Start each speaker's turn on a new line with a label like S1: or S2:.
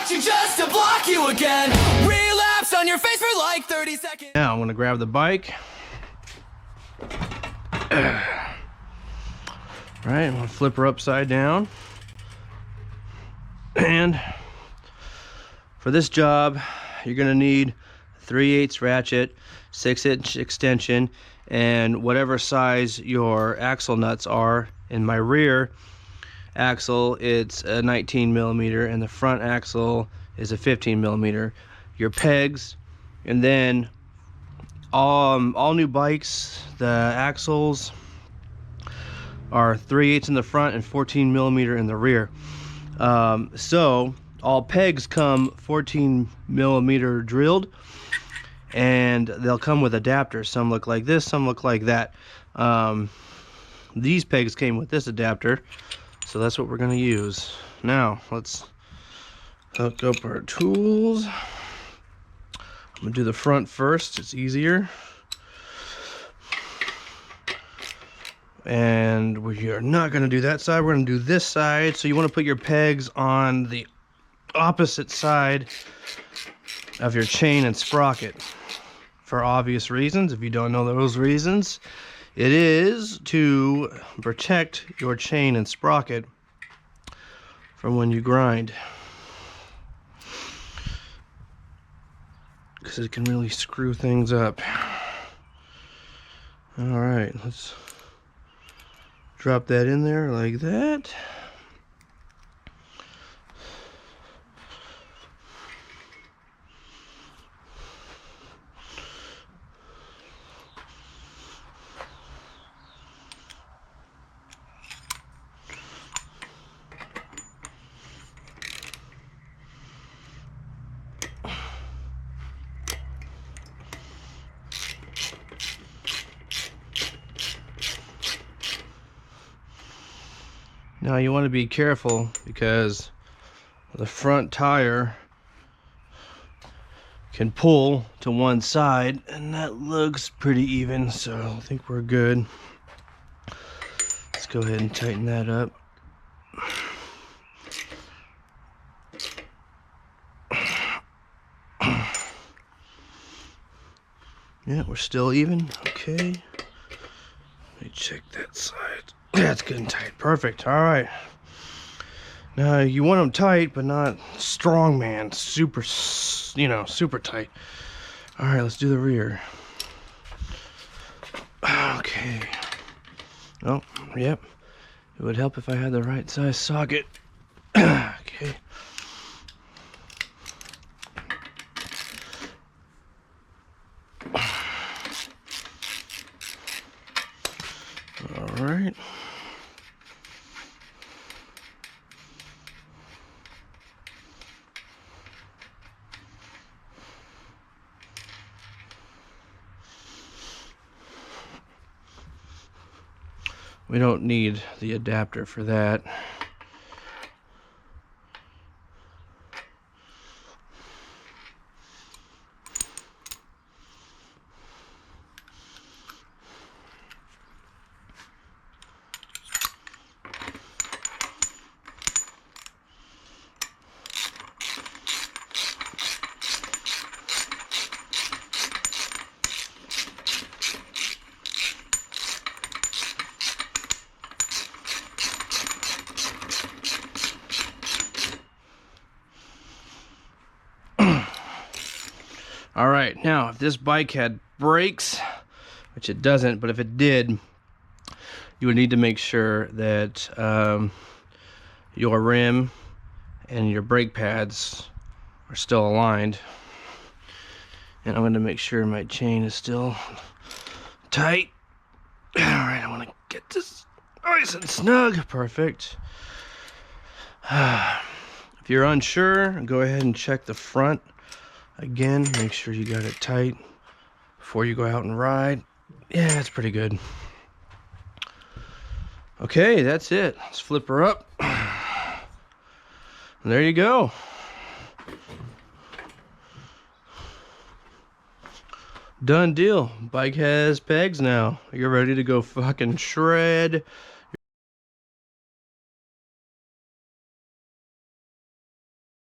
S1: watching just to block you again. Relapse on your face for like 30 seconds.
S2: Now I'm gonna grab the bike. Right, I'm gonna flip her upside down. And for this job, you're gonna need 3/8 ratchet, 6-inch extension, and whatever size your axle nuts are. In my rear axle, it's a 19 millimeter, and the front axle is a 15 millimeter. Your pegs, and then all new bikes, the axles are 3/8 in the front and 14 millimeter in the rear. So all pegs come 14 millimeter drilled, and they'll come with adapters. Some look like this, some look like that. These pegs came with this adapter, so that's what we're going to use. Now let's hook up our tools. I'm going to do the front first, it's easier. And we are not going to do that side, we're going to do this side. So you want to put your pegs on the opposite side of your chain and sprocket for obvious reasons. If you don't know those reasons, it is to protect your chain and sprocket from when you grind, because it can really screw things up. All right, let's drop that in there like that. Now you want to be careful because the front tire can pull to one side, and that looks pretty even, so I think we're good. Let's go ahead and tighten that up. Yeah, we're still even. Okay. Let me check that side. That's good and tight. Perfect. All right. Now you want them tight, but not strong, man. Super, super tight. All right, let's do the rear. Okay. Oh, yep. It would help if I had the right size socket. Okay. All right. We don't need the adapter for that. All right, now if this bike had brakes, which it doesn't, but if it did, you would need to make sure that your rim and your brake pads are still aligned. And I'm going to make sure my chain is still tight. All right, I want to get this nice and snug. Perfect. If you're unsure, go ahead and check the front. Again, make sure you got it tight before you go out and ride. Yeah, it's pretty good. Okay, that's it. Let's flip her up. And there you go. Done deal. Bike has pegs now. You're ready to go fucking shred